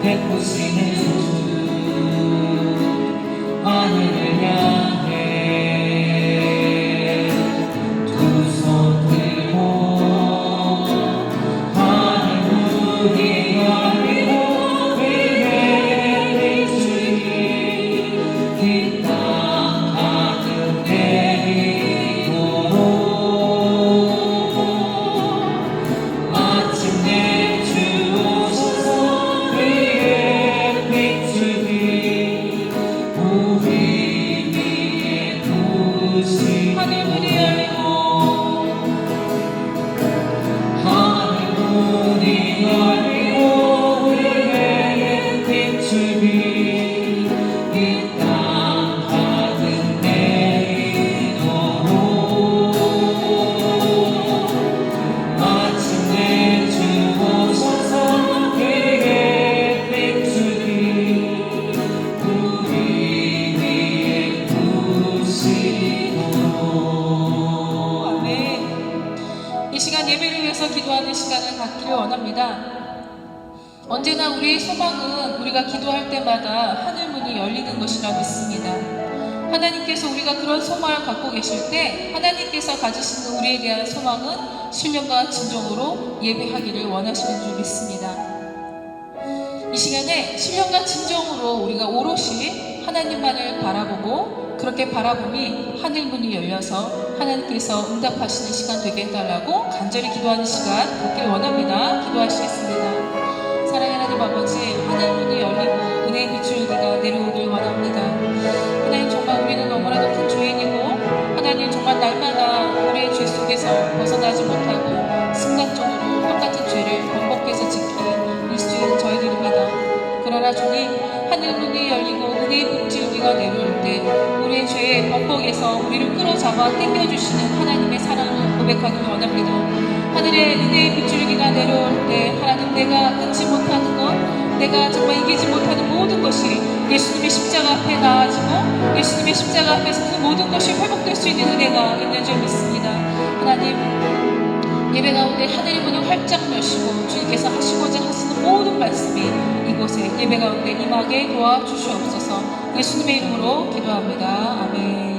베푸시는 주 하늘을 향해 두 손 들고 하늘 문이 열리고 위에 비추기 이 땅 가득 내리도록 마침내 주 오셔서 위에 비추기 우리 위에 부으시고 하늘 문이 열리고 하늘 문이 열리고 위에 비추기 이 땅 가득 내리도록 마침내 주 오셔서 위에 비추기 우리 위에 부으시도록. 아멘. 이 시간 예배를 위해서 기도하는 시간을 갖기를 원합니다. 언제나 우리의 소망은 우리가 기도할 때마다 하늘 문이 열리는 것이라 믿습니다. 하나님께서 우리가 그런 소망을 갖고 계실 때 하나님께서 가지시는 우리에 대한 소망은 신령과 진정으로 예배하기를 원하시는 줄 믿습니다. 이 시간에 신령과 진정으로 우리가 오롯이 하나님만을 바라보고 그렇게 바라보니 하늘문이 열려서 하나님께서 응답하시는 시간 되게 해달라고 간절히 기도하는 시간 갖기를 원합니다. 기도하시겠습니다. 사랑의 하나님 아버지, 하늘문이 열리고 은혜의 빗줄기가 내려오길 원합니다. 하나님, 정말 우리는 너무나도 큰 죄인이고 하나님, 정말 날마다 우리의 죄 속에서 벗어나지 못하고 순간적으로 똑같은 죄를 반복해서 지킨 일수인 저희들입니다. 그러나 주님, 하늘문이 열리고 은혜의 빗줄기가 내려올 때 우리의 죄의 범벅에서 우리를 끌어잡아 당겨주시는 하나님의 사랑을 고백하길 원합니다. 하늘의 은혜의 빗줄기가 내려올 때 하나님, 내가 끊지 못하는 것, 내가 정말 이기지 못하는 모든 것이 예수님의 십자가 앞에 나아지고 예수님의 십자가 앞에서 그 모든 것이 회복될 수 있는 은혜가 있는 줄 믿습니다. 하나님, 예배 가운데 하늘의 문을 활짝 여시고 주님께서 하시고자 하시는 모든 말씀이 이곳에 예배 가운데 임하게 도와주시옵소서. 예수님의 이름으로 기도합니다. 아멘.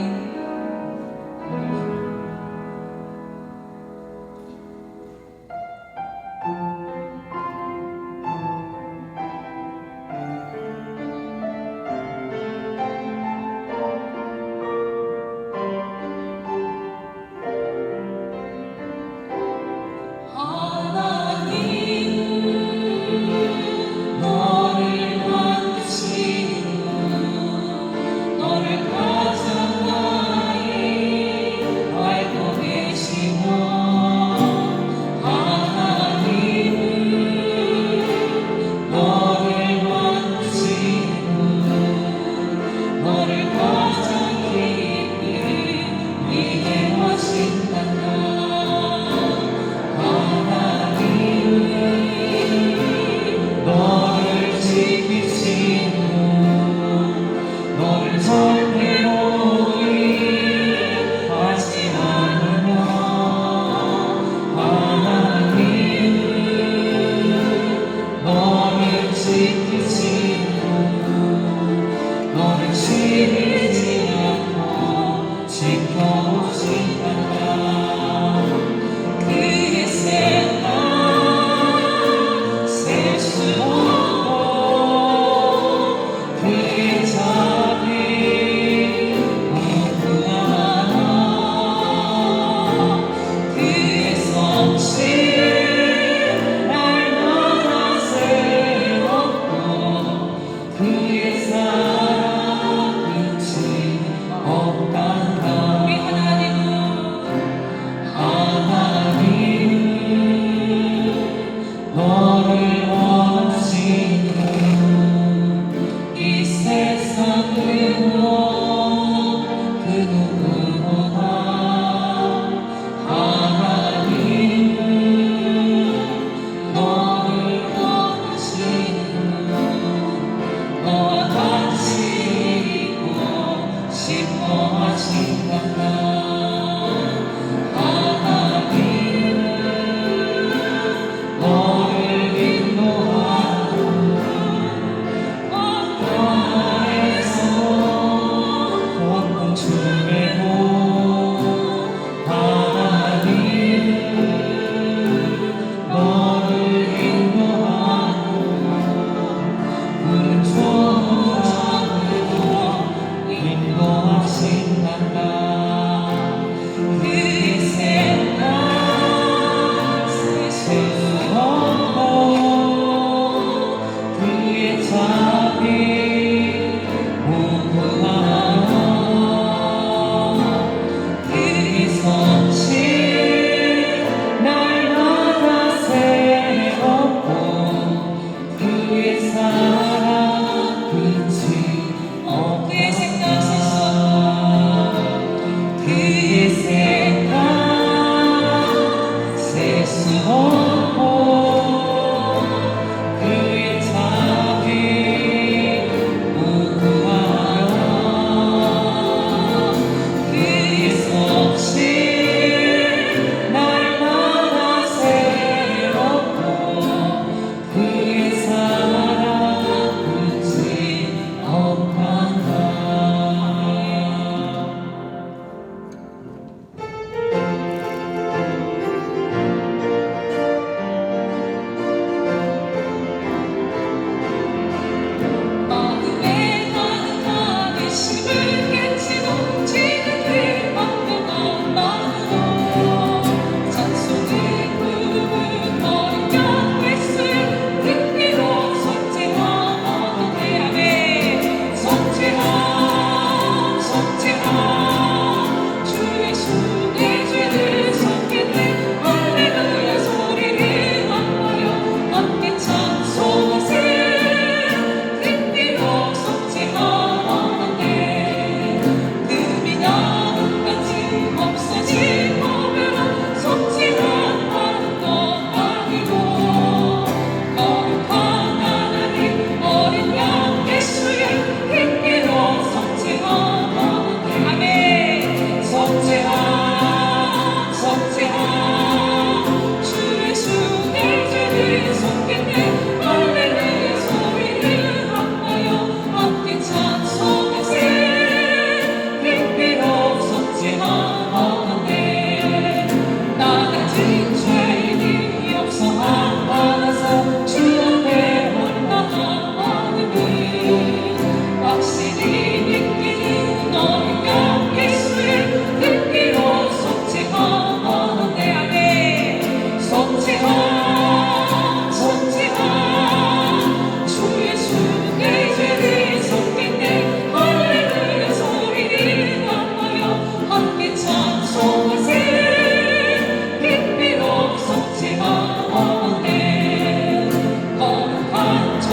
너를 만드시고 너를 가장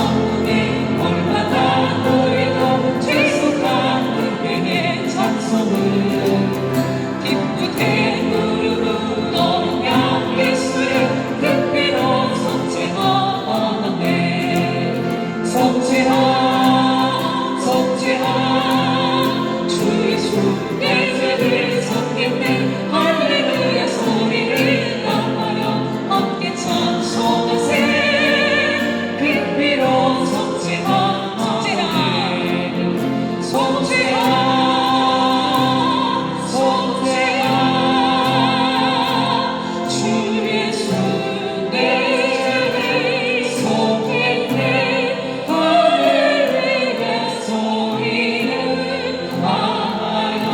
천국에 얼마나 너희도 죄송한 은혜의 찬송을 기쁘게 부르는 너냐 예수의 빛으로 속죄하네 속죄하 속죄하 주 예수 내 죄를 섞겠네 할렐루야 소리를 나하여 함께 찬송하세 빛으로 속죄하네 속죄하 속죄하 주 예수 내 죄를 섞겠네 할렐루야 소리를 나하여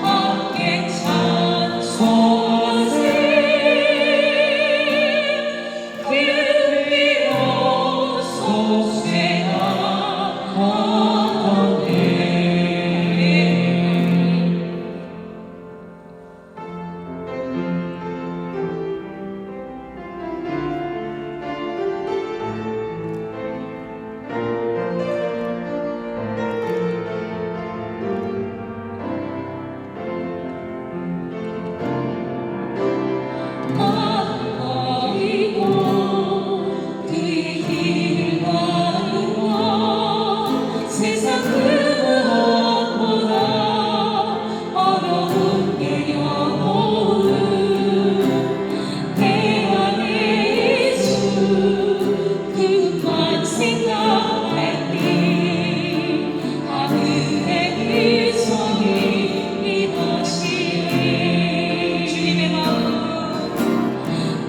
함께 찬송하세 빛으로 버리고 그의 길을 가는 것 세상 그 무엇보다 어려운 내려놓은 내 안에 예수 그만 생각할 때 하늘의 그 손이 임하시네 주님의 마음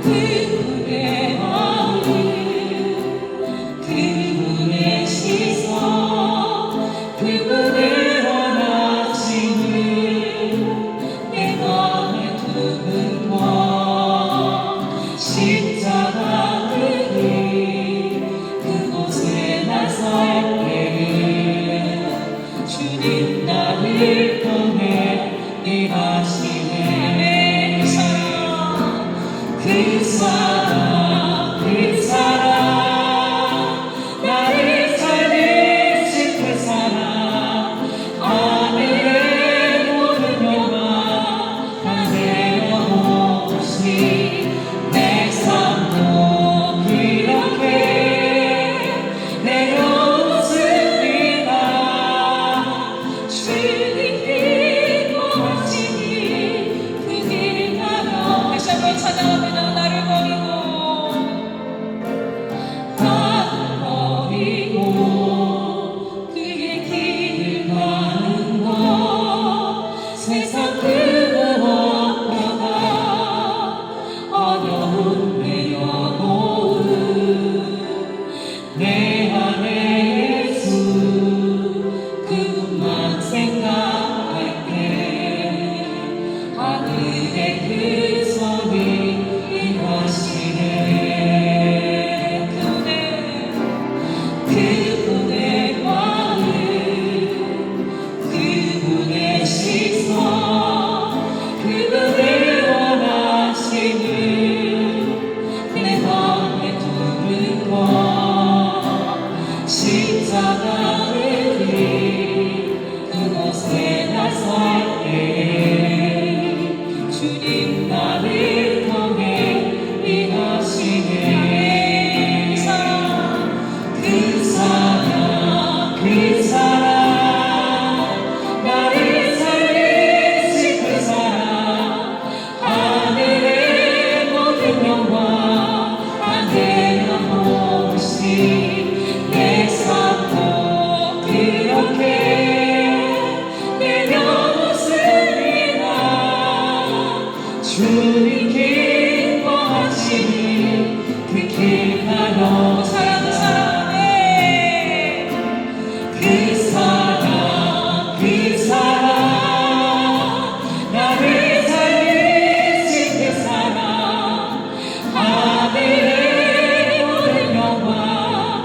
그분의 마음 그분의 시선 그분의 원하심을 내 맘에 두는 것 십자가 그 길 그곳에 나설 때에 주님 나를 통해 일하시네 그 사랑 그 사랑 나를 살리신 그 사랑 하늘의 모든 영광 한데없이 내 삶도 그렇게 내려놓습니다 주님 기뻐하시니 그 길 가며 다시 한번 찬양합니다 나를 버리고 그의 길을 가는 것 세상 그 무엇보다 어려운 내려놓은 내 안에 예수 그분만 생각할 때 하늘의 그 손이 임하시네 그분의 마음 그분의 시선 그분의 원하심을 내 맘에 두는 것 십자가의 길 그곳에 나설 때 주님 나를 통해 일하시네 그 사랑 그 사랑 나를 살리신 그 사랑 하늘의 모든 영광 한데없이 내 삶도 그렇게 내려놓습니다 주님 기뻐하시니 그 길 가러 사랑해 그 사랑 그 사랑 나를 살리신 그 사랑 하늘의 모든 영광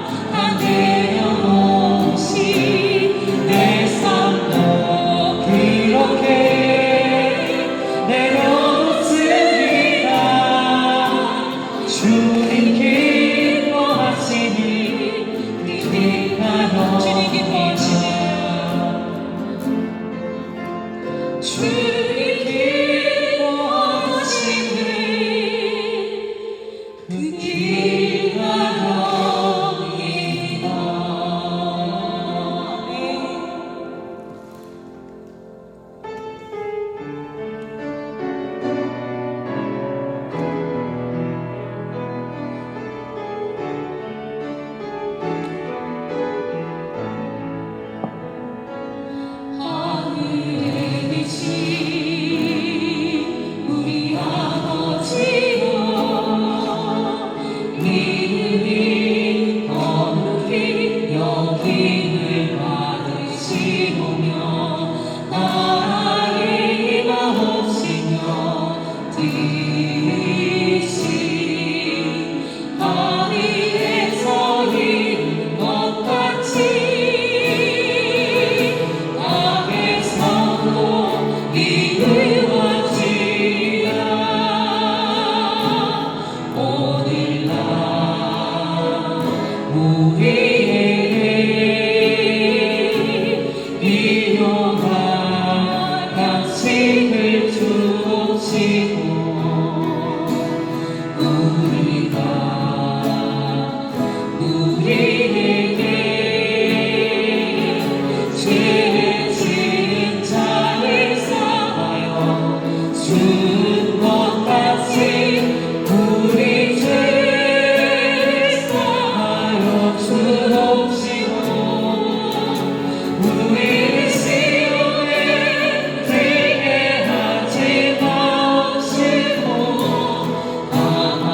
복인을 받으시오며 나라에 임하옵시며 뜻이 하늘에서 이룬 것 같이 땅에서도 이루어지라. 오늘날 우리에게 일용할 양식을 주옵시고 우리가 우리에게 죄를 지은 자를 사하여 준 것 같이 우리 죄를 사하여 주옵시고 우리를 시험에 들게 하지 마시고 악한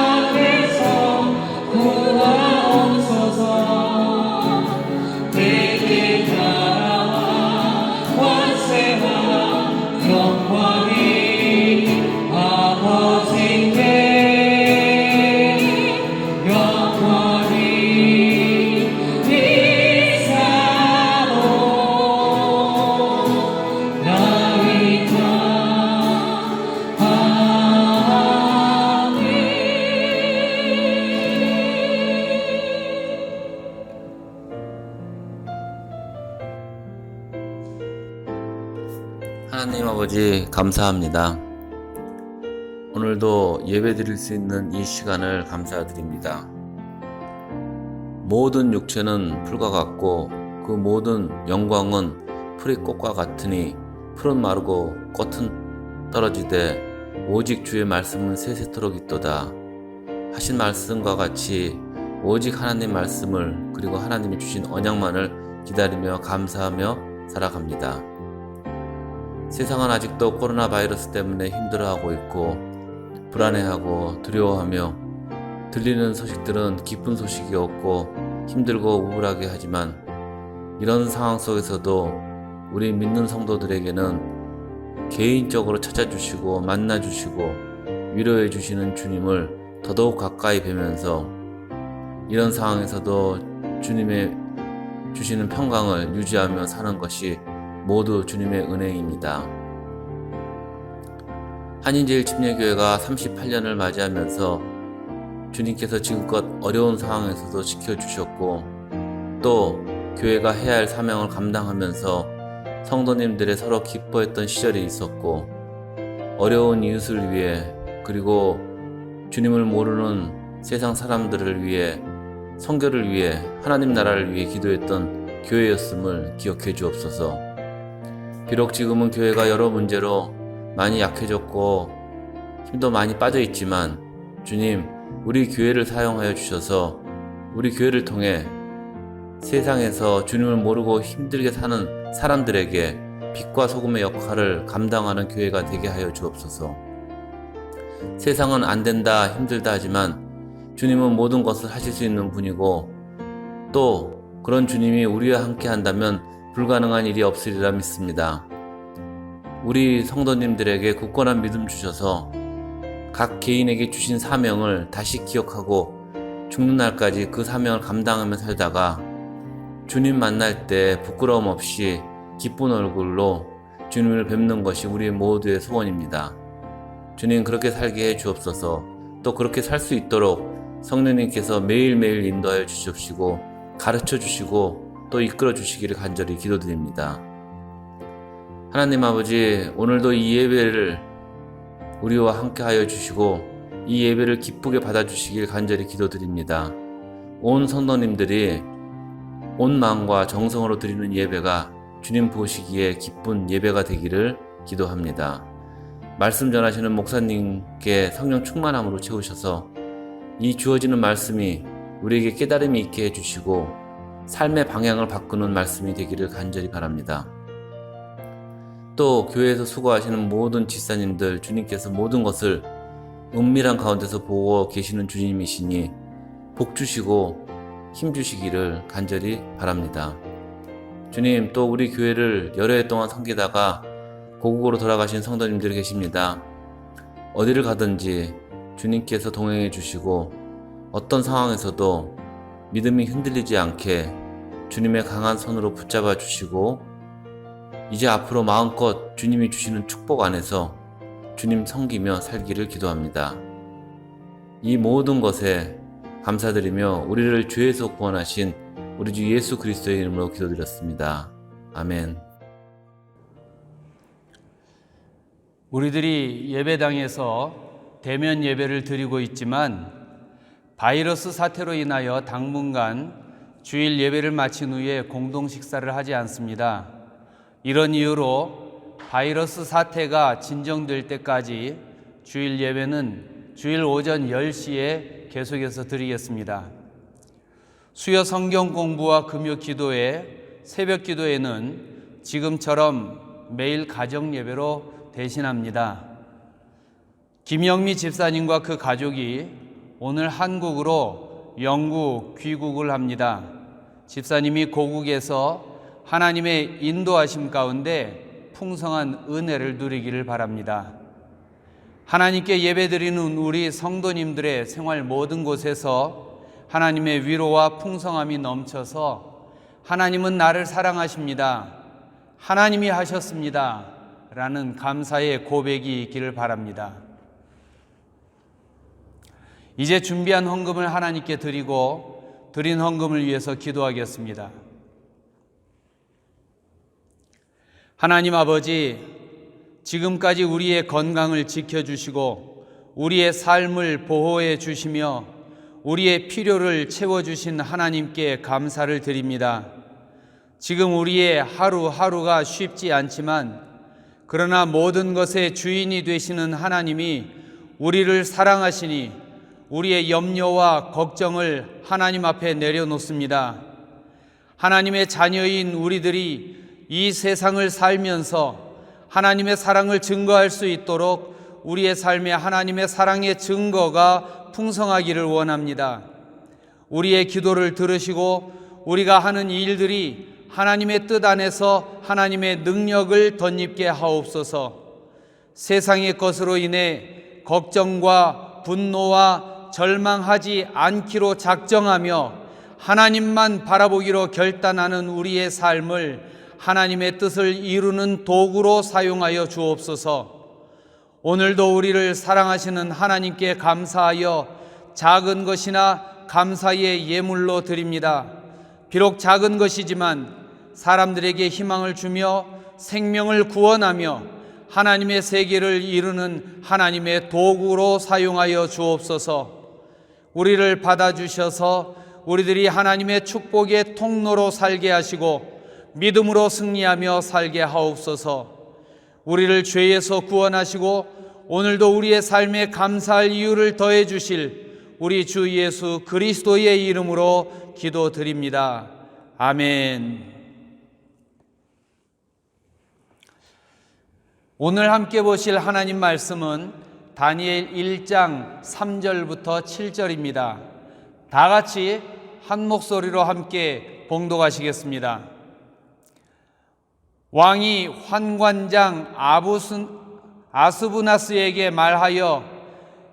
악에서 구하옵소서. 내게 나라와 권세와 영광이 아버지께 영원히 이사로나이다. 아멘. 하나님 아버지 감사합니다. 오늘도 예배 드릴 수 있는 이 시간을 감사드립니다. 모든 육체는 풀과 같고 그 모든 영광은 풀의 꽃과 같으니 풀은 마르고 꽃은 떨어지되 오직 주의 말씀은 세세토록 있도다 하신 말씀과 같이 오직 하나님 말씀을 그리고 하나님이 주신 언약만을 기다리며 감사하며 살아갑니다. 세상은 아직도 코로나 바이러스 때문에 힘들어하고 있고 불안해하고 두려워하며 들리는 소식들은 기쁜 소식이 없고 힘들고 우울하게 하지만 이런 상황 속에서도 우리 믿는 성도들에게는 개인적으로 찾아주시고 만나주시고 위로해 주시는 주님을 더더욱 가까이 뵈면서 이런 상황에서도 주님의 주시는 평강을 유지하며 사는 것이 모두 주님의 은혜입니다. 한인제일침례교회가 38년을 맞이하면서 주님께서 지금껏 어려운 상황에서도 지켜주셨고 또 교회가 해야 할 사명을 감당하면서 성도님들의 서로 기뻐했던 시절이 있었고 어려운 이웃을 위해 그리고 주님을 모르는 세상 사람들을 위해 선교를 위해 하나님 나라를 위해 기도했던 교회였음을 기억해 주옵소서. 비록 지금은 교회가 여러 문제로 많이 약해졌고 힘도 많이 빠져 있지만 주님, 우리 교회를 사용하여 주셔서 우리 교회를 통해 세상에서 주님을 모르고 힘들게 사는 사람들에게 빛과 소금의 역할을 감당하는 교회가 되게 하여 주옵소서. 세상은 안 된다, 힘들다 하지만 주님은 모든 것을 하실 수 있는 분이고 또 그런 주님이 우리와 함께 한다면 불가능한 일이 없으리라 믿습니다. 우리 성도님들에게 굳건한 믿음 주셔서 각 개인에게 주신 사명을 다시 기억하고 죽는 날까지 그 사명을 감당하며 살다가 주님 만날 때 부끄러움 없이 기쁜 얼굴로 주님을 뵙는 것이 우리 모두의 소원입니다. 주님 그렇게 살게 해 주옵소서. 또 그렇게 살 수 있도록 성령님께서 매일매일 인도하여 주시옵시고 가르쳐 주시고 또 이끌어 주시기를 간절히 기도드립니다. 하나님 아버지, 오늘도 이 예배를 우리와 함께 하여 주시고 이 예배를 기쁘게 받아주시길 간절히 기도드립니다. 온 성도님들이 온 마음과 정성으로 드리는 예배가 주님 보시기에 기쁜 예배가 되기를 기도합니다. 말씀 전하시는 목사님께 성령 충만함으로 채우셔서 이 주어지는 말씀이 우리에게 깨달음이 있게 해주시고 삶의 방향을 바꾸는 말씀이 되기를 간절히 바랍니다. 또 교회에서 수고하시는 모든 집사님들, 주님께서 모든 것을 은밀한 가운데서 보고 계시는 주님이시니 복 주시고 힘주시기를 간절히 바랍니다. 주님, 또 우리 교회를 여러 해 동안 섬기다가 고국으로 돌아가신 성도님들이 계십니다. 어디를 가든지 주님께서 동행해 주시고 어떤 상황에서도 믿음이 흔들리지 않게 주님의 강한 손으로 붙잡아 주시고 이제 앞으로 마음껏 주님이 주시는 축복 안에서 주님 섬기며 살기를 기도합니다. 이 모든 것에 감사드리며 우리를 죄에서 구원하신 우리 주 예수 그리스도의 이름으로 기도드렸습니다. 아멘. 우리들이 예배당에서 대면 예배를 드리고 있지만 바이러스 사태로 인하여 당분간 주일 예배를 마친 후에 공동 식사를 하지 않습니다. 이런 이유로 바이러스 사태가 진정될 때까지 주일 예배는 주일 오전 10시에 계속해서 드리겠습니다. 수요 성경 공부와 금요 기도회, 새벽 기도회는 지금처럼 매일 가정 예배로 대신합니다. 김영미 집사님과 그 가족이 오늘 한국으로 영구 귀국을 합니다. 집사님이 고국에서 하나님의 인도하심 가운데 풍성한 은혜를 누리기를 바랍니다. 하나님께 예배드리는 우리 성도님들의 생활 모든 곳에서 하나님의 위로와 풍성함이 넘쳐서 하나님은 나를 사랑하십니다. 하나님이 하셨습니다. 라는 감사의 고백이 있기를 바랍니다. 이제 준비한 헌금을 하나님께 드리고 드린 헌금을 위해서 기도하겠습니다. 하나님 아버지, 지금까지 우리의 건강을 지켜주시고 우리의 삶을 보호해 주시며 우리의 필요를 채워주신 하나님께 감사를 드립니다. 지금 우리의 하루하루가 쉽지 않지만 그러나 모든 것의 주인이 되시는 하나님이 우리를 사랑하시니 우리의 염려와 걱정을 하나님 앞에 내려놓습니다. 하나님의 자녀인 우리들이 이 세상을 살면서 하나님의 사랑을 증거할 수 있도록 우리의 삶에 하나님의 사랑의 증거가 풍성하기를 원합니다. 우리의 기도를 들으시고 우리가 하는 일들이 하나님의 뜻 안에서 하나님의 능력을 덧입게 하옵소서. 세상의 것으로 인해 걱정과 분노와 절망하지 않기로 작정하며 하나님만 바라보기로 결단하는 우리의 삶을 하나님의 뜻을 이루는 도구로 사용하여 주옵소서. 오늘도 우리를 사랑하시는 하나님께 감사하여 작은 것이나 감사의 예물로 드립니다. 비록 작은 것이지만 사람들에게 희망을 주며 생명을 구원하며 하나님의 세계를 이루는 하나님의 도구로 사용하여 주옵소서. 우리를 받아주셔서 우리들이 하나님의 축복의 통로로 살게 하시고 믿음으로 승리하며 살게 하옵소서. 우리를 죄에서 구원하시고 오늘도 우리의 삶에 감사할 이유를 더해 주실 우리 주 예수 그리스도의 이름으로 기도드립니다. 아멘. 오늘 함께 보실 하나님 말씀은 다니엘 1장 3절부터 7절입니다. 다 같이 한 목소리로 함께 봉독하시겠습니다. 왕이 환관장 아스부나스에게 말하여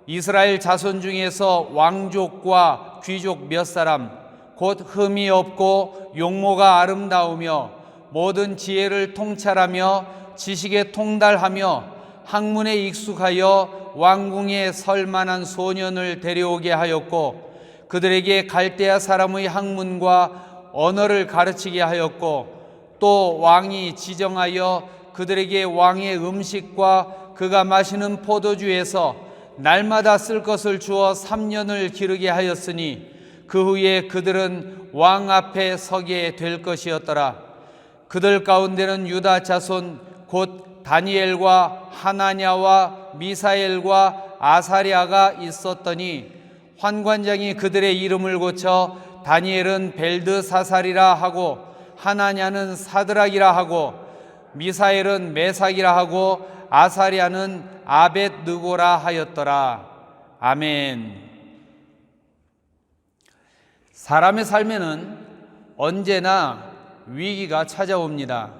이스라엘 자손 중에서 왕족과 귀족 몇 사람 곧 흠이 없고 용모가 아름다우며 모든 지혜를 통찰하며 지식에 통달하며 학문에 익숙하여 왕궁에 설 만한 소년을 데려오게 하였고 그들에게 갈대아 사람의 학문과 언어를 가르치게 하였고 또 왕이 지정하여 그들에게 왕의 음식과 그가 마시는 포도주에서 날마다 쓸 것을 주어 3년을 기르게 하였으니 그 후에 그들은 왕 앞에 서게 될 것이었더라. 그들 가운데는 유다 자손 곧 다니엘과 하나냐와 미사엘과 아사랴가 있었더니 환관장이 그들의 이름을 고쳐 다니엘은 벨드사살이라 하고 하나냐는 사드락이라 하고 미사엘은 메삭이라 하고 아사랴는 아벳느고라 하였더라. 아멘. 사람의 삶에는 언제나 위기가 찾아옵니다.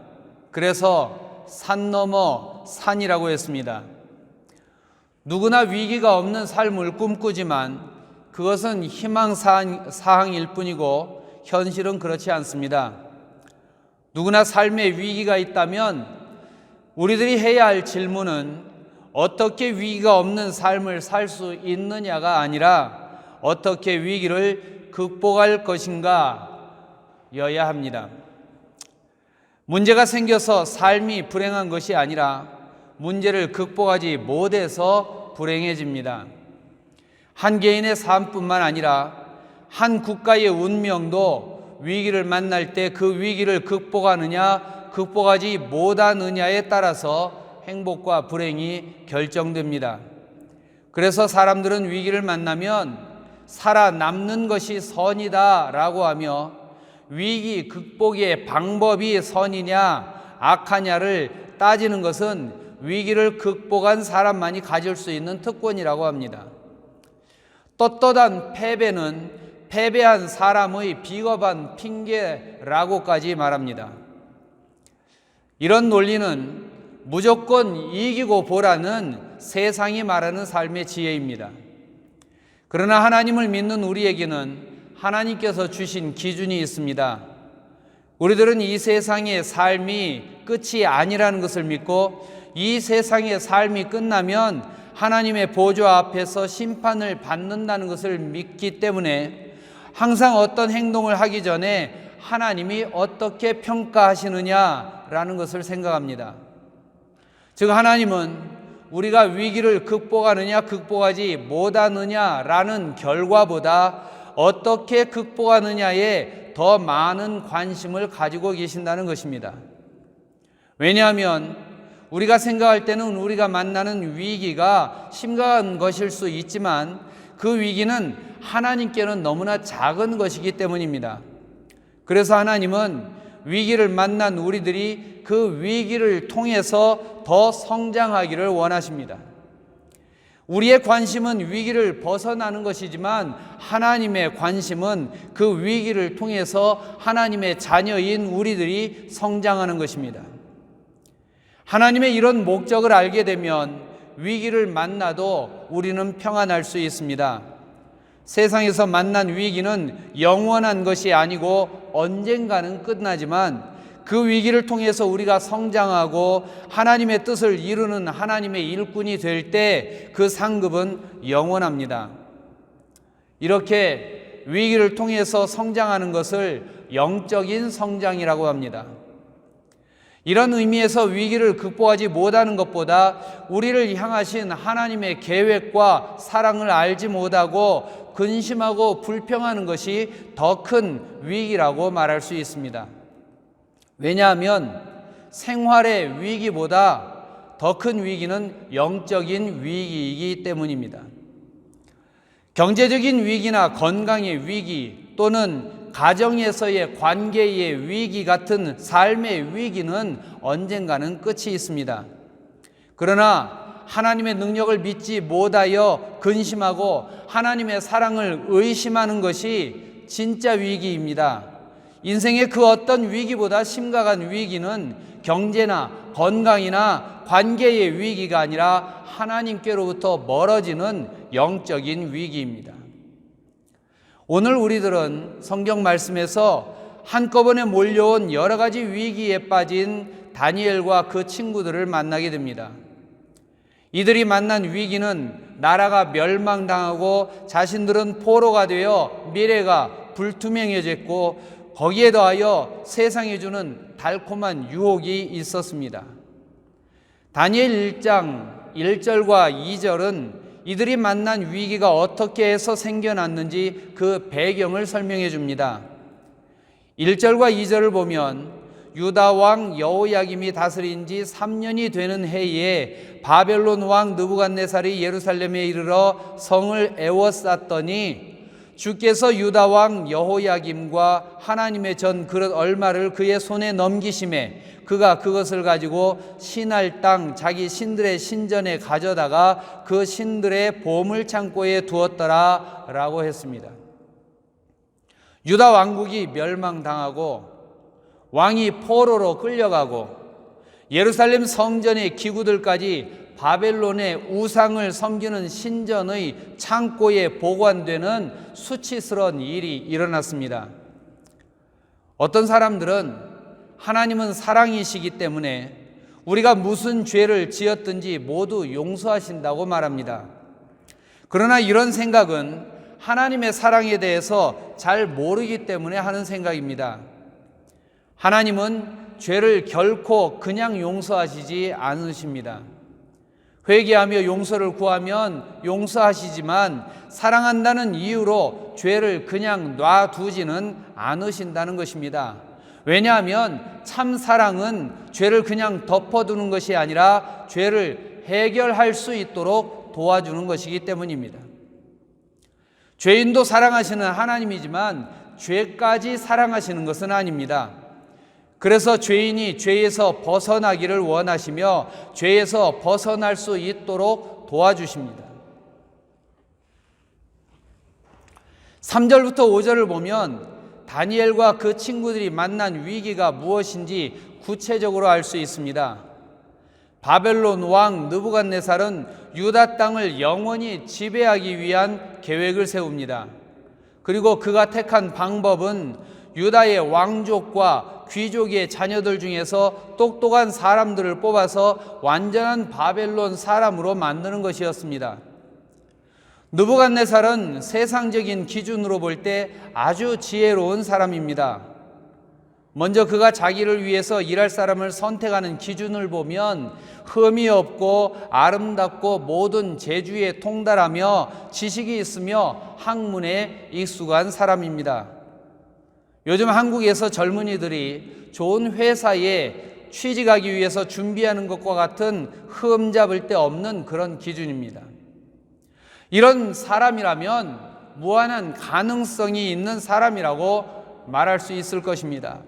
그래서 산 넘어 산이라고 했습니다. 누구나 위기가 없는 삶을 꿈꾸지만 그것은 희망사항일 뿐이고 현실은 그렇지 않습니다. 누구나 삶에 위기가 있다면 우리들이 해야 할 질문은 어떻게 위기가 없는 삶을 살 수 있느냐가 아니라 어떻게 위기를 극복할 것인가 여야 합니다. 문제가 생겨서 삶이 불행한 것이 아니라 문제를 극복하지 못해서 불행해집니다. 한 개인의 삶뿐만 아니라 한 국가의 운명도 위기를 만날 때 그 위기를 극복하느냐 극복하지 못하느냐에 따라서 행복과 불행이 결정됩니다. 그래서 사람들은 위기를 만나면 살아남는 것이 선이다라고 하며 위기 극복의 방법이 선이냐 악하냐를 따지는 것은 위기를 극복한 사람만이 가질 수 있는 특권이라고 합니다. 떳떳한 패배는 패배한 사람의 비겁한 핑계라고까지 말합니다. 이런 논리는 무조건 이기고 보라는 세상이 말하는 삶의 지혜입니다. 그러나 하나님을 믿는 우리에게는 하나님께서 주신 기준이 있습니다. 우리들은 이 세상의 삶이 끝이 아니라는 것을 믿고 이 세상의 삶이 끝나면 하나님의 보좌 앞에서 심판을 받는다는 것을 믿기 때문에 항상 어떤 행동을 하기 전에 하나님이 어떻게 평가하시느냐라는 것을 생각합니다. 즉 하나님은 우리가 위기를 극복하느냐 극복하지 못하느냐라는 결과보다 어떻게 극복하느냐에 더 많은 관심을 가지고 계신다는 것입니다. 왜냐하면 우리가 생각할 때는 우리가 만나는 위기가 심각한 것일 수 있지만 그 위기는 하나님께는 너무나 작은 것이기 때문입니다. 그래서 하나님은 위기를 만난 우리들이 그 위기를 통해서 더 성장하기를 원하십니다. 우리의 관심은 위기를 벗어나는 것이지만 하나님의 관심은 그 위기를 통해서 하나님의 자녀인 우리들이 성장하는 것입니다. 하나님의 이런 목적을 알게 되면 위기를 만나도 우리는 평안할 수 있습니다. 세상에서 만난 위기는 영원한 것이 아니고 언젠가는 끝나지만 그 위기를 통해서 우리가 성장하고 하나님의 뜻을 이루는 하나님의 일꾼이 될 때 그 상급은 영원합니다. 이렇게 위기를 통해서 성장하는 것을 영적인 성장이라고 합니다. 이런 의미에서 위기를 극복하지 못하는 것보다 우리를 향하신 하나님의 계획과 사랑을 알지 못하고 근심하고 불평하는 것이 더 큰 위기라고 말할 수 있습니다. 왜냐하면 생활의 위기보다 더 큰 위기는 영적인 위기이기 때문입니다. 경제적인 위기나 건강의 위기 또는 가정에서의 관계의 위기 같은 삶의 위기는 언젠가는 끝이 있습니다. 그러나 하나님의 능력을 믿지 못하여 근심하고 하나님의 사랑을 의심하는 것이 진짜 위기입니다. 인생의 그 어떤 위기보다 심각한 위기는 경제나 건강이나 관계의 위기가 아니라 하나님께로부터 멀어지는 영적인 위기입니다. 오늘 우리들은 성경 말씀에서 한꺼번에 몰려온 여러 가지 위기에 빠진 다니엘과 그 친구들을 만나게 됩니다. 이들이 만난 위기는 나라가 멸망당하고 자신들은 포로가 되어 미래가 불투명해졌고 거기에 더하여 세상이 주는 달콤한 유혹이 있었습니다. 다니엘 1장 1절과 2절은 이들이 만난 위기가 어떻게 해서 생겨났는지 그 배경을 설명해 줍니다. 1절과 2절을 보면 유다 왕 여호야김이 다스린 지 3년이 되는 해에 바벨론 왕 느부갓네살이 예루살렘에 이르러 성을 에워쌌더니 주께서 유다 왕 여호야김과 하나님의 전 그릇 얼마를 그의 손에 넘기심에 그가 그것을 가지고 신할 땅 자기 신들의 신전에 가져다가 그 신들의 보물 창고에 두었더라 라고 했습니다. 유다 왕국이 멸망당하고 왕이 포로로 끌려가고 예루살렘 성전의 기구들까지 바벨론의 우상을 섬기는 신전의 창고에 보관되는 수치스러운 일이 일어났습니다. 어떤 사람들은 하나님은 사랑이시기 때문에 우리가 무슨 죄를 지었든지 모두 용서하신다고 말합니다. 그러나 이런 생각은 하나님의 사랑에 대해서 잘 모르기 때문에 하는 생각입니다. 하나님은 죄를 결코 그냥 용서하시지 않으십니다. 회개하며 용서를 구하면 용서하시지만 사랑한다는 이유로 죄를 그냥 놔두지는 않으신다는 것입니다. 왜냐하면 참 사랑은 죄를 그냥 덮어두는 것이 아니라 죄를 해결할 수 있도록 도와주는 것이기 때문입니다. 죄인도 사랑하시는 하나님이지만 죄까지 사랑하시는 것은 아닙니다. 그래서 죄인이 죄에서 벗어나기를 원하시며 죄에서 벗어날 수 있도록 도와주십니다. 3절부터 5절을 보면 다니엘과 그 친구들이 만난 위기가 무엇인지 구체적으로 알 수 있습니다. 바벨론 왕 느부갓네살은 유다 땅을 영원히 지배하기 위한 계획을 세웁니다. 그리고 그가 택한 방법은 유다의 왕족과 귀족의 자녀들 중에서 똑똑한 사람들을 뽑아서 완전한 바벨론 사람으로 만드는 것이었습니다. 느부갓네살은 세상적인 기준으로 볼 때 아주 지혜로운 사람입니다. 먼저 그가 자기를 위해서 일할 사람을 선택하는 기준을 보면 흠이 없고 아름답고 모든 재주에 통달하며 지식이 있으며 학문에 익숙한 사람입니다. 요즘 한국에서 젊은이들이 좋은 회사에 취직하기 위해서 준비하는 것과 같은 흠잡을 데 없는 그런 기준입니다. 이런 사람이라면 무한한 가능성이 있는 사람이라고 말할 수 있을 것입니다.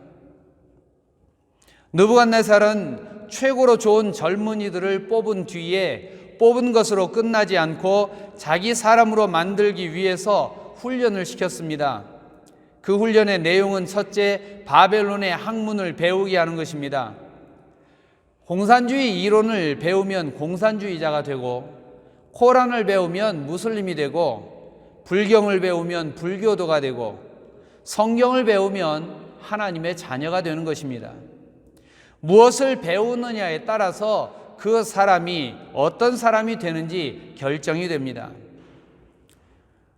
느부갓네살은 최고로 좋은 젊은이들을 뽑은 뒤에 뽑은 것으로 끝나지 않고 자기 사람으로 만들기 위해서 훈련을 시켰습니다. 그 훈련의 내용은 첫째, 바벨론의 학문을 배우게 하는 것입니다. 공산주의 이론을 배우면 공산주의자가 되고, 코란을 배우면 무슬림이 되고, 불경을 배우면 불교도가 되고, 성경을 배우면 하나님의 자녀가 되는 것입니다. 무엇을 배우느냐에 따라서 그 사람이 어떤 사람이 되는지 결정이 됩니다.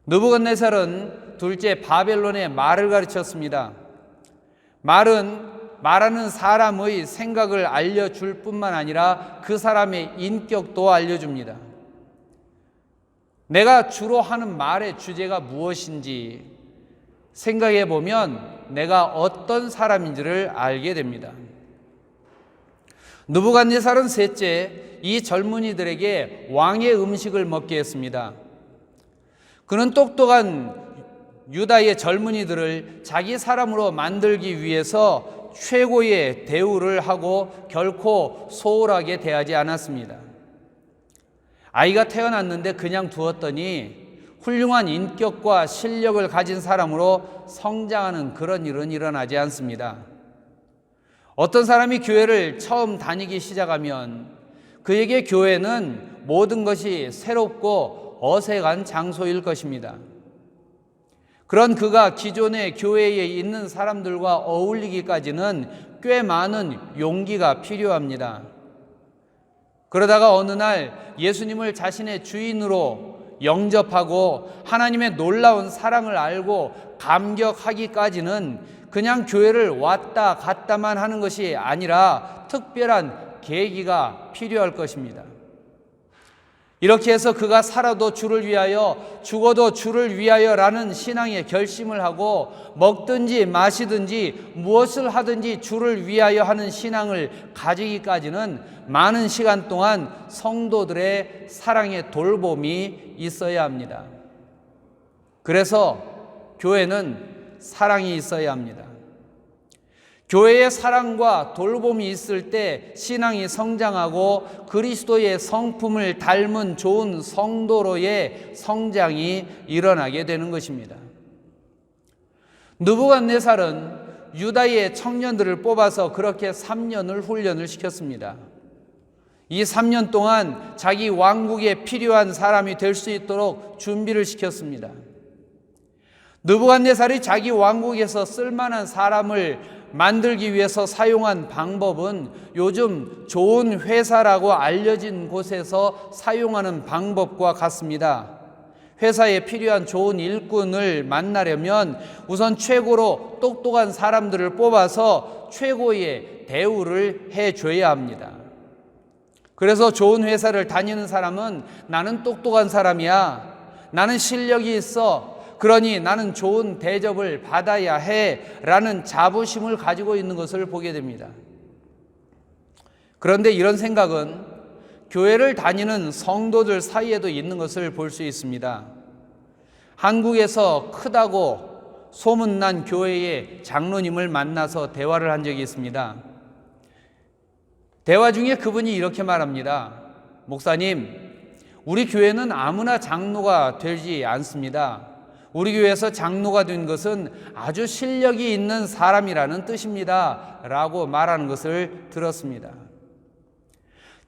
느부갓네살은 둘째, 바벨론의 말을 가르쳤습니다. 말하는 사람의 생각을 알려줄 뿐만 아니라 그 사람의 인격도 알려줍니다. 내가 주로 하는 말의 주제가 무엇인지 생각해 보면 내가 어떤 사람인지를 알게 됩니다. 느부갓네살은 셋째, 이 젊은이들에게 왕의 음식을 먹게 했습니다. 그는 똑똑한 유다의 젊은이들을 자기 사람으로 만들기 위해서 최고의 대우를 하고 결코 소홀하게 대하지 않았습니다. 아이가 태어났는데 그냥 두었더니 훌륭한 인격과 실력을 가진 사람으로 성장하는 그런 일은 일어나지 않습니다. 어떤 사람이 교회를 처음 다니기 시작하면 그에게 교회는 모든 것이 새롭고 어색한 장소일 것입니다. 그런 그가 기존의 교회에 있는 사람들과 어울리기까지는 꽤 많은 용기가 필요합니다. 그러다가 어느 날 예수님을 자신의 주인으로 영접하고 하나님의 놀라운 사랑을 알고 감격하기까지는 그냥 교회를 왔다 갔다만 하는 것이 아니라 특별한 계기가 필요할 것입니다. 이렇게 해서 그가 살아도 주를 위하여 죽어도 주를 위하여라는 신앙의 결심을 하고 먹든지 마시든지 무엇을 하든지 주를 위하여 하는 신앙을 가지기까지는 많은 시간 동안 성도들의 사랑의 돌봄이 있어야 합니다. 그래서 교회는 사랑이 있어야 합니다. 교회의 사랑과 돌봄이 있을 때 신앙이 성장하고 그리스도의 성품을 닮은 좋은 성도로의 성장이 일어나게 되는 것입니다. 느부갓네살은 유다의 청년들을 뽑아서 그렇게 3년을 훈련을 시켰습니다. 이 3년 동안 자기 왕국에 필요한 사람이 될 수 있도록 준비를 시켰습니다. 느부갓네살이 자기 왕국에서 쓸만한 사람을 만들기 위해서 사용한 방법은 요즘 좋은 회사라고 알려진 곳에서 사용하는 방법과 같습니다. 회사에 필요한 좋은 일꾼을 만나려면 우선 최고로 똑똑한 사람들을 뽑아서 최고의 대우를 해줘야 합니다. 그래서 좋은 회사를 다니는 사람은 나는 똑똑한 사람이야, 나는 실력이 있어, 그러니 나는 좋은 대접을 받아야 해 라는 자부심을 가지고 있는 것을 보게 됩니다. 그런데 이런 생각은 교회를 다니는 성도들 사이에도 있는 것을 볼 수 있습니다. 한국에서 크다고 소문난 교회의 장로님을 만나서 대화를 한 적이 있습니다. 대화 중에 그분이 이렇게 말합니다. 목사님, 우리 교회는 아무나 장로가 되지 않습니다. 우리 교회에서 장로가 된 것은 아주 실력이 있는 사람이라는 뜻입니다 라고 말하는 것을 들었습니다.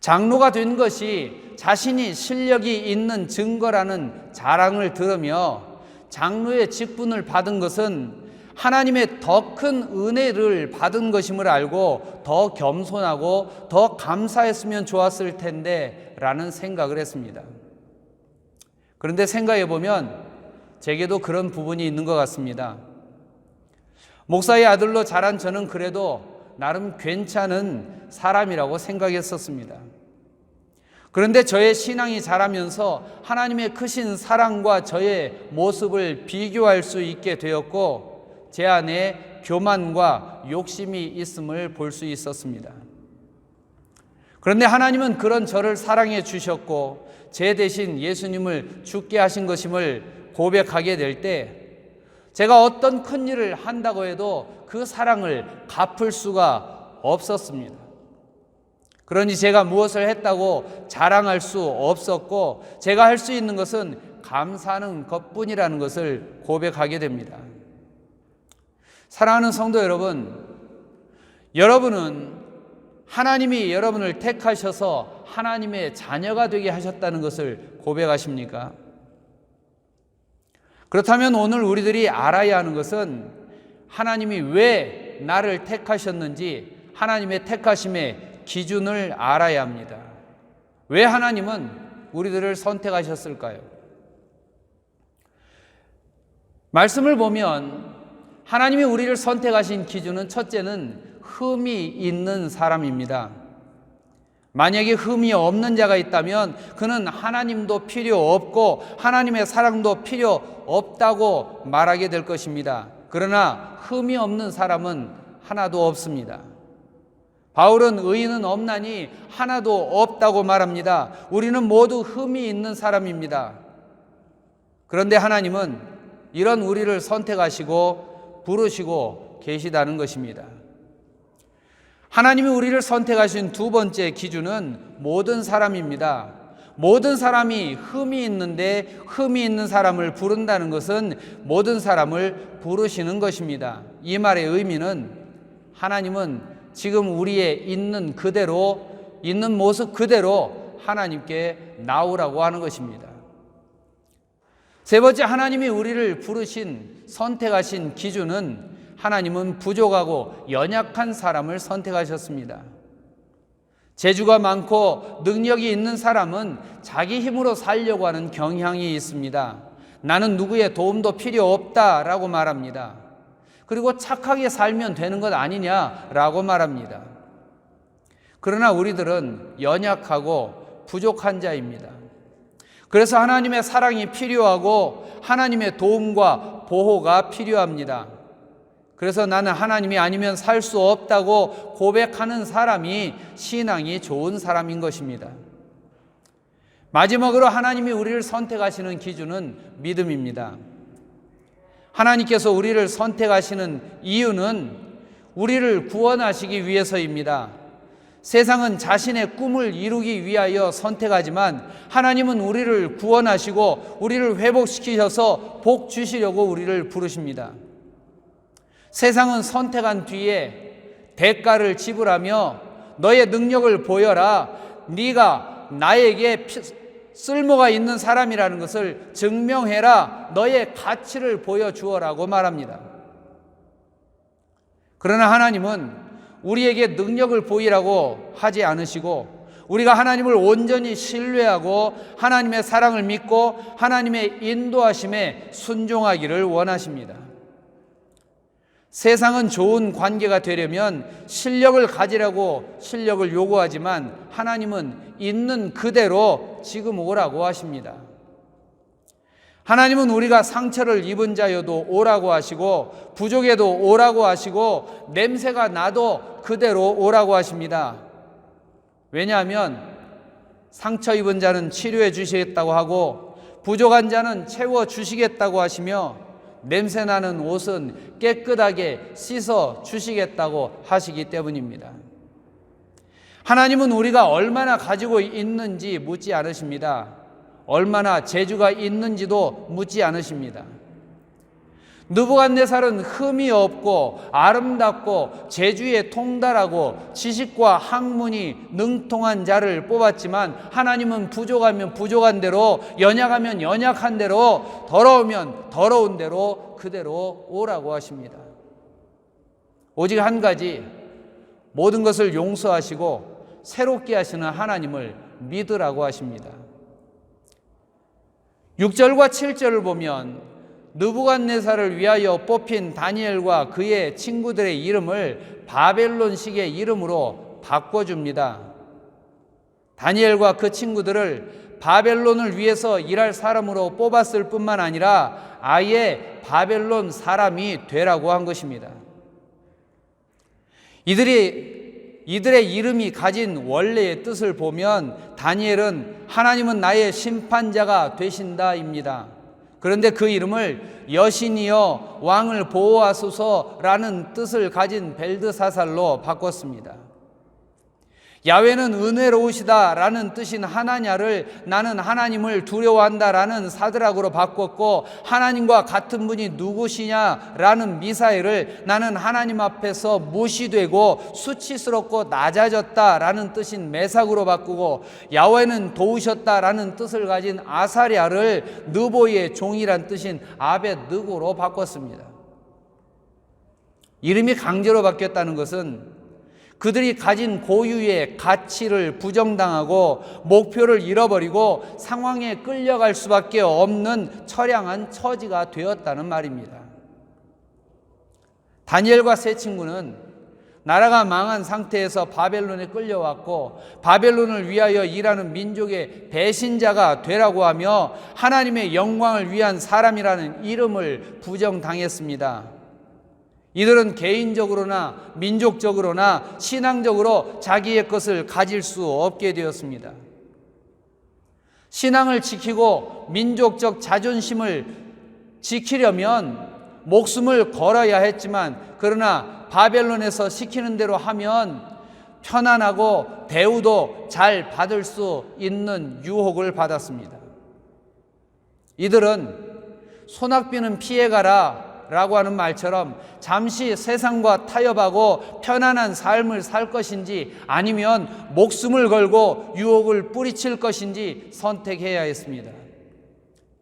장로가 된 것이 자신이 실력이 있는 증거라는 자랑을 들으며 장로의 직분을 받은 것은 하나님의 더 큰 은혜를 받은 것임을 알고 더 겸손하고 더 감사했으면 좋았을 텐데 라는 생각을 했습니다. 그런데 생각해 보면 제게도 그런 부분이 있는 것 같습니다. 목사의 아들로 자란 저는 그래도 나름 괜찮은 사람이라고 생각했었습니다. 그런데 저의 신앙이 자라면서 하나님의 크신 사랑과 저의 모습을 비교할 수 있게 되었고 제 안에 교만과 욕심이 있음을 볼 수 있었습니다. 그런데 하나님은 그런 저를 사랑해 주셨고 제 대신 예수님을 죽게 하신 것임을 고백하게 될 때 제가 어떤 큰 일을 한다고 해도 그 사랑을 갚을 수가 없었습니다. 그러니 제가 무엇을 했다고 자랑할 수 없었고 제가 할 수 있는 것은 감사하는 것뿐이라는 것을 고백하게 됩니다. 사랑하는 성도 여러분, 여러분은 하나님이 여러분을 택하셔서 하나님의 자녀가 되게 하셨다는 것을 고백하십니까? 그렇다면 오늘 우리들이 알아야 하는 것은 하나님이 왜 나를 택하셨는지 하나님의 택하심의 기준을 알아야 합니다. 왜 하나님은 우리들을 선택하셨을까요? 말씀을 보면 하나님이 우리를 선택하신 기준은 첫째는 흠이 있는 사람입니다. 만약에 흠이 없는 자가 있다면 그는 하나님도 필요 없고 하나님의 사랑도 필요 없다고 말하게 될 것입니다. 그러나 흠이 없는 사람은 하나도 없습니다. 바울은 의인은 없나니 하나도 없다고 말합니다. 우리는 모두 흠이 있는 사람입니다. 그런데 하나님은 이런 우리를 선택하시고 부르시고 계시다는 것입니다. 하나님이 우리를 선택하신 두 번째 기준은 모든 사람입니다. 모든 사람이 흠이 있는데 흠이 있는 사람을 부른다는 것은 모든 사람을 부르시는 것입니다. 이 말의 의미는 하나님은 지금 우리의 있는 그대로, 있는 모습 그대로 하나님께 나오라고 하는 것입니다. 세 번째, 하나님이 우리를 부르신, 선택하신 기준은 하나님은 부족하고 연약한 사람을 선택하셨습니다. 재주가 많고 능력이 있는 사람은 자기 힘으로 살려고 하는 경향이 있습니다. 나는 누구의 도움도 필요 없다라고 말합니다. 그리고 착하게 살면 되는 것 아니냐라고 말합니다. 그러나 우리들은 연약하고 부족한 자입니다. 그래서 하나님의 사랑이 필요하고 하나님의 도움과 보호가 필요합니다. 그래서 나는 하나님이 아니면 살 수 없다고 고백하는 사람이 신앙이 좋은 사람인 것입니다. 마지막으로 하나님이 우리를 선택하시는 기준은 믿음입니다. 하나님께서 우리를 선택하시는 이유는 우리를 구원하시기 위해서입니다. 세상은 자신의 꿈을 이루기 위하여 선택하지만 하나님은 우리를 구원하시고 우리를 회복시키셔서 복 주시려고 우리를 부르십니다. 세상은 선택한 뒤에 대가를 지불하며 너의 능력을 보여라, 네가 나에게 쓸모가 있는 사람이라는 것을 증명해라, 너의 가치를 보여주어라고 말합니다. 그러나 하나님은 우리에게 능력을 보이라고 하지 않으시고, 우리가 하나님을 온전히 신뢰하고 하나님의 사랑을 믿고 하나님의 인도하심에 순종하기를 원하십니다. 세상은 좋은 관계가 되려면 실력을 가지라고 실력을 요구하지만 하나님은 있는 그대로 지금 오라고 하십니다. 하나님은 우리가 상처를 입은 자여도 오라고 하시고, 부족해도 오라고 하시고, 냄새가 나도 그대로 오라고 하십니다. 왜냐하면 상처 입은 자는 치료해 주시겠다고 하고, 부족한 자는 채워 주시겠다고 하시며, 냄새나는 옷은 깨끗하게 씻어 주시겠다고 하시기 때문입니다. 하나님은 우리가 얼마나 가지고 있는지 묻지 않으십니다. 얼마나 재주가 있는지도 묻지 않으십니다. 느부갓네살은 흠이 없고 아름답고 재주에 통달하고 지식과 학문이 능통한 자를 뽑았지만, 하나님은 부족하면 부족한 대로, 연약하면 연약한 대로, 더러우면 더러운 대로 그대로 오라고 하십니다. 오직 한 가지, 모든 것을 용서하시고 새롭게 하시는 하나님을 믿으라고 하십니다. 6절과 7절을 보면 느부갓네살을 위하여 뽑힌 다니엘과 그의 친구들의 이름을 바벨론식의 이름으로 바꿔줍니다. 다니엘과 그 친구들을 바벨론을 위해서 일할 사람으로 뽑았을 뿐만 아니라 아예 바벨론 사람이 되라고 한 것입니다. 이들의 이름이 가진 원래의 뜻을 보면 다니엘은 하나님은 나의 심판자가 되신다입니다. 그런데 그 이름을 여신이여 왕을 보호하소서라는 뜻을 가진 벨드사살로 바꿨습니다. 야훼는 은혜로우시다라는 뜻인 하나냐를 나는 하나님을 두려워한다라는 사드락으로 바꿨고, 하나님과 같은 분이 누구시냐라는 미사엘을 나는 하나님 앞에서 무시되고 수치스럽고 낮아졌다라는 뜻인 메삭으로 바꾸고, 야훼는 도우셨다라는 뜻을 가진 아사랴를 느보의 종이란 뜻인 아벳느고로 바꿨습니다. 이름이 강제로 바뀌었다는 것은 그들이 가진 고유의 가치를 부정당하고 목표를 잃어버리고 상황에 끌려갈 수밖에 없는 처량한 처지가 되었다는 말입니다. 다니엘과 세 친구는 나라가 망한 상태에서 바벨론에 끌려왔고, 바벨론을 위하여 일하는 민족의 배신자가 되라고 하며 하나님의 영광을 위한 사람이라는 이름을 부정당했습니다. 이들은 개인적으로나 민족적으로나 신앙적으로 자기의 것을 가질 수 없게 되었습니다. 신앙을 지키고 민족적 자존심을 지키려면 목숨을 걸어야 했지만, 그러나 바벨론에서 시키는 대로 하면 편안하고 대우도 잘 받을 수 있는 유혹을 받았습니다. 이들은 소낙비는 피해가라 라고 하는 말처럼 잠시 세상과 타협하고 편안한 삶을 살 것인지, 아니면 목숨을 걸고 유혹을 뿌리칠 것인지 선택해야 했습니다.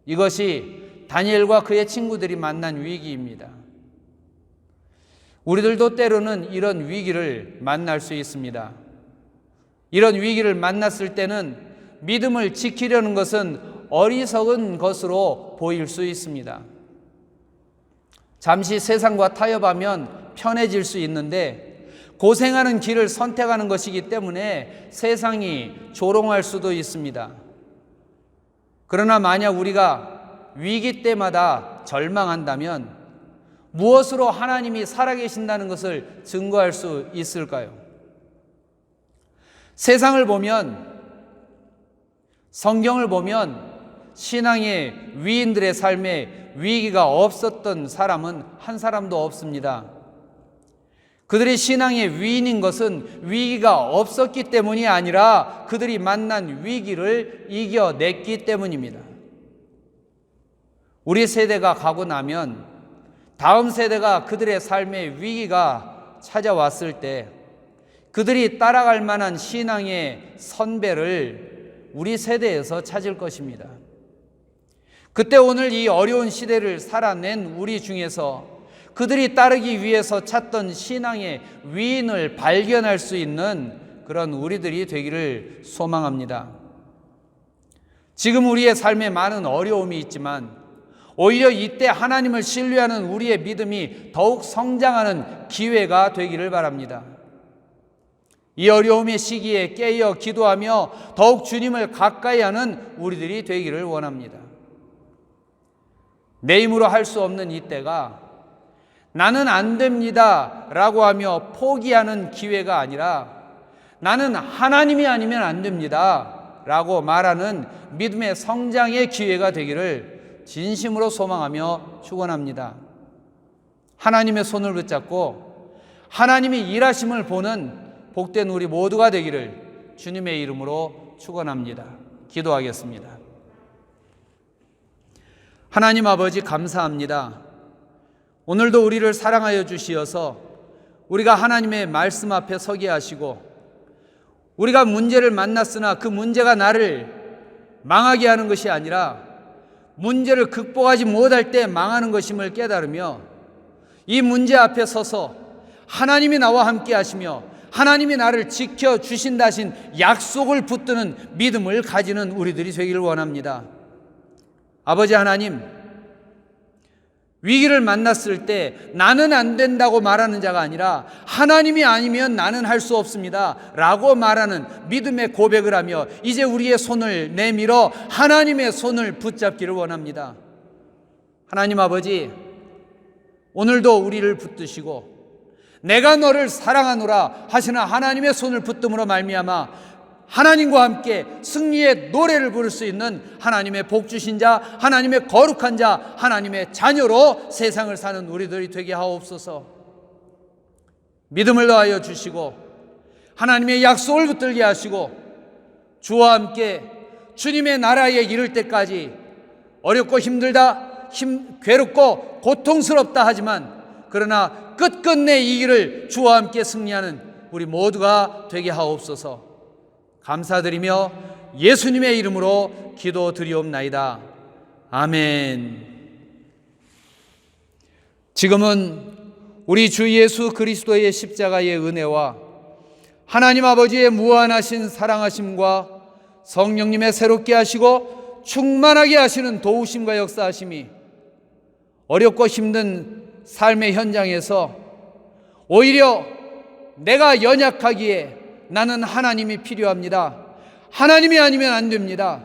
이것이 다니엘과 그의 친구들이 만난 위기입니다. 우리들도 때로는 이런 위기를 만날 수 있습니다. 이런 위기를 만났을 때는 믿음을 지키려는 것은 어리석은 것으로 보일 수 있습니다. 잠시 세상과 타협하면 편해질 수 있는데, 고생하는 길을 선택하는 것이기 때문에 세상이 조롱할 수도 있습니다. 그러나 만약 우리가 위기 때마다 절망한다면 무엇으로 하나님이 살아계신다는 것을 증거할 수 있을까요? 세상을 보면, 성경을 보면 신앙의 위인들의 삶에 위기가 없었던 사람은 한 사람도 없습니다. 그들이 신앙의 위인인 것은 위기가 없었기 때문이 아니라 그들이 만난 위기를 이겨냈기 때문입니다. 우리 세대가 가고 나면 다음 세대가 그들의 삶의 위기가 찾아왔을 때 그들이 따라갈 만한 신앙의 선배를 우리 세대에서 찾을 것입니다. 그때 오늘 이 어려운 시대를 살아낸 우리 중에서 그들이 따르기 위해서 찾던 신앙의 위인을 발견할 수 있는 그런 우리들이 되기를 소망합니다. 지금 우리의 삶에 많은 어려움이 있지만 오히려 이때 하나님을 신뢰하는 우리의 믿음이 더욱 성장하는 기회가 되기를 바랍니다. 이 어려움의 시기에 깨어 기도하며 더욱 주님을 가까이 하는 우리들이 되기를 원합니다. 내 힘으로 할 수 없는 이때가 나는 안 됩니다 라고 하며 포기하는 기회가 아니라 나는 하나님이 아니면 안 됩니다 라고 말하는 믿음의 성장의 기회가 되기를 진심으로 소망하며 축원합니다. 하나님의 손을 붙잡고 하나님이 일하심을 보는 복된 우리 모두가 되기를 주님의 이름으로 축원합니다. 기도하겠습니다. 하나님 아버지 감사합니다. 오늘도 우리를 사랑하여 주시어서 우리가 하나님의 말씀 앞에 서게 하시고 우리가 문제를 만났으나 그 문제가 나를 망하게 하는 것이 아니라 문제를 극복하지 못할 때 망하는 것임을 깨달으며 이 문제 앞에 서서 하나님이 나와 함께 하시며 하나님이 나를 지켜주신다 하신 약속을 붙드는 믿음을 가지는 우리들이 되기를 원합니다. 아버지 하나님, 위기를 만났을 때 나는 안 된다고 말하는 자가 아니라 하나님이 아니면 나는 할 수 없습니다 라고 말하는 믿음의 고백을 하며 이제 우리의 손을 내밀어 하나님의 손을 붙잡기를 원합니다. 하나님 아버지, 오늘도 우리를 붙드시고 내가 너를 사랑하노라 하시나 하나님의 손을 붙듦으로 말미암아 하나님과 함께 승리의 노래를 부를 수 있는 하나님의 복 주신 자, 하나님의 거룩한 자, 하나님의 자녀로 세상을 사는 우리들이 되게 하옵소서. 믿음을 더하여 주시고 하나님의 약속을 붙들게 하시고 주와 함께 주님의 나라에 이를 때까지 어렵고 힘들다, 괴롭고 고통스럽다 하지만 그러나 끝끝내 이 길을 주와 함께 승리하는 우리 모두가 되게 하옵소서. 감사드리며 예수님의 이름으로 기도드리옵나이다. 아멘. 지금은 우리 주 예수 그리스도의 십자가의 은혜와 하나님 아버지의 무한하신 사랑하심과 성령님의 새롭게 하시고 충만하게 하시는 도우심과 역사하심이 어렵고 힘든 삶의 현장에서 오히려 내가 연약하기에 나는 하나님이 필요합니다. 하나님이 아니면 안 됩니다.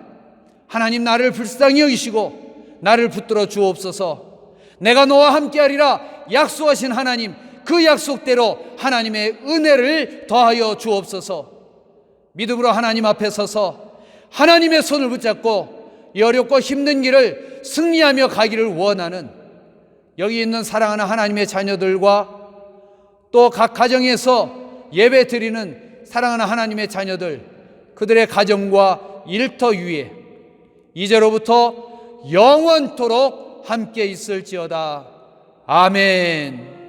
하나님 나를 불쌍히 여기시고 나를 붙들어 주옵소서. 내가 너와 함께하리라 약속하신 하나님, 그 약속대로 하나님의 은혜를 더하여 주옵소서. 믿음으로 하나님 앞에 서서 하나님의 손을 붙잡고 이 어렵고 힘든 길을 승리하며 가기를 원하는 여기 있는 사랑하는 하나님의 자녀들과 또 각 가정에서 예배 드리는 사랑하는 하나님의 자녀들, 그들의 가정과 일터 위에 이제로부터 영원토록 함께 있을지어다. 아멘.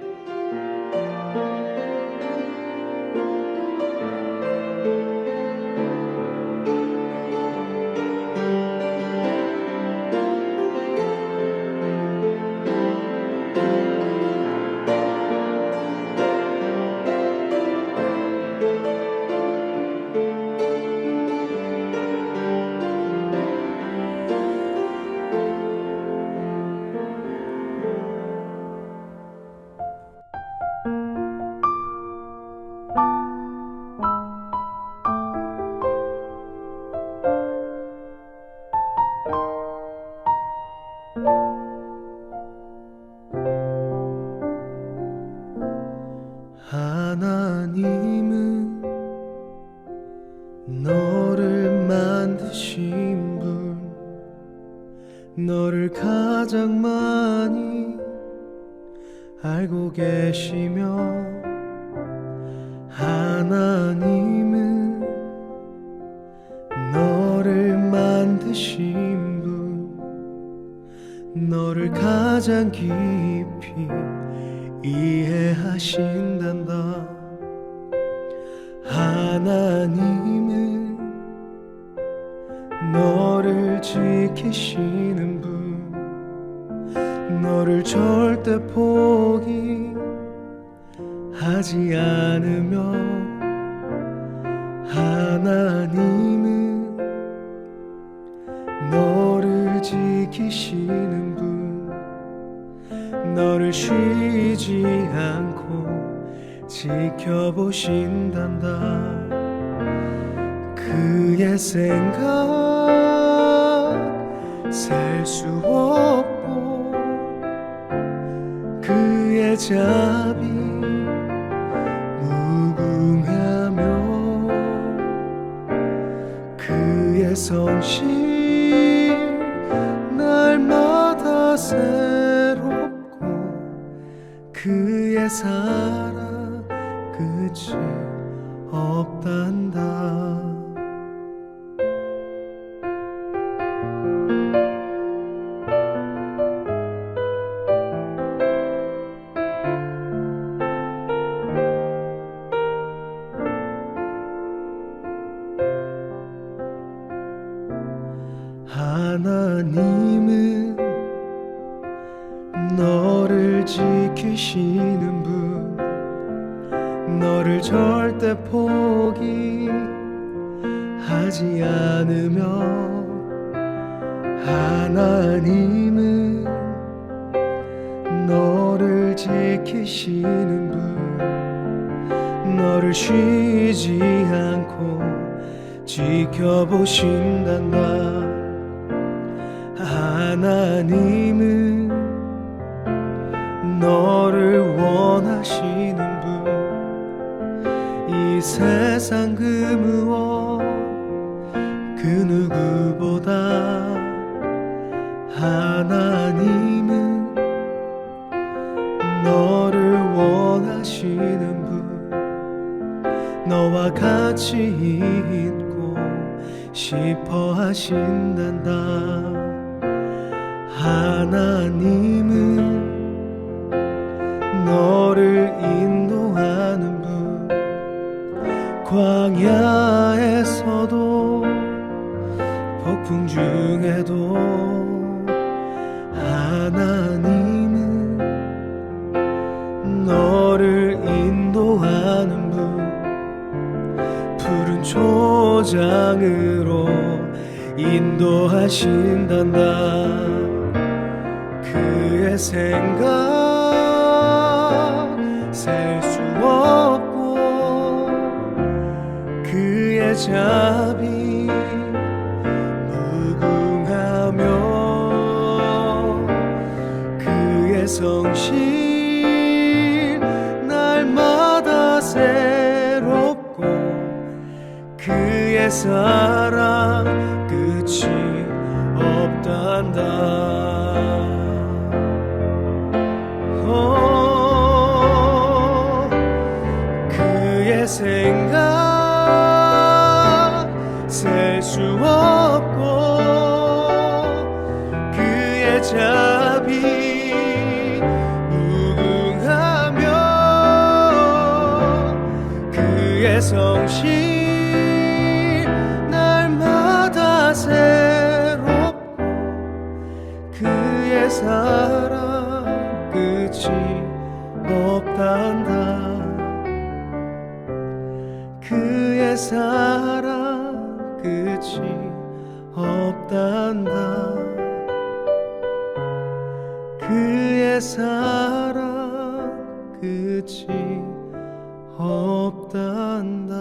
하나님은 너를 만드신 분, 너를 가장 많이 알고 계시며 하나님은 너를 만드신 분, 너를 가장 깊이 깊이 이해하신단다. 하나님은 너를 지키시는 분, 너를 절대 포기하지 않으며, 하나님은 너를 지키시는 분, 너를 쉬지 않고 지켜보신단다. 그의 생각 셀 수 없고, 그의 자비 무궁하며, 그의 성실 날마다 새롭고, 그의 사랑 끝이 없단다. 하나님은 너를 지키시는 분, 너를 절대 포기하지 않으며, 하나님은 너를 지키시는 분, 너를 쉬지 않고 지켜보신단다. 하나님은 너를 원하시는 분, 이 세상 그 무엇 그 누구보다 하나님은 너를 원하시는 분, 너와 같이 있고 싶어 하신단다. 하나님은 너를 인도하는 분, 광야에서도 폭풍 중에도 하나님은 너를 인도하는 분, 푸른 초장으로 인도하신단다. 그의 생각 셀 수 없고, 그의 자비 무궁하며, 그의 성실 날마다 새롭고, 그의 사랑 끝이 없단다. 그의 생각 셀 수 없고, 그의 자비 무궁하며, 그의 성실 날마다 새롭고, 그의 사랑 끝이 없단다. 그의 사랑 끝이 없단다. 그의 사랑 끝이 없단다.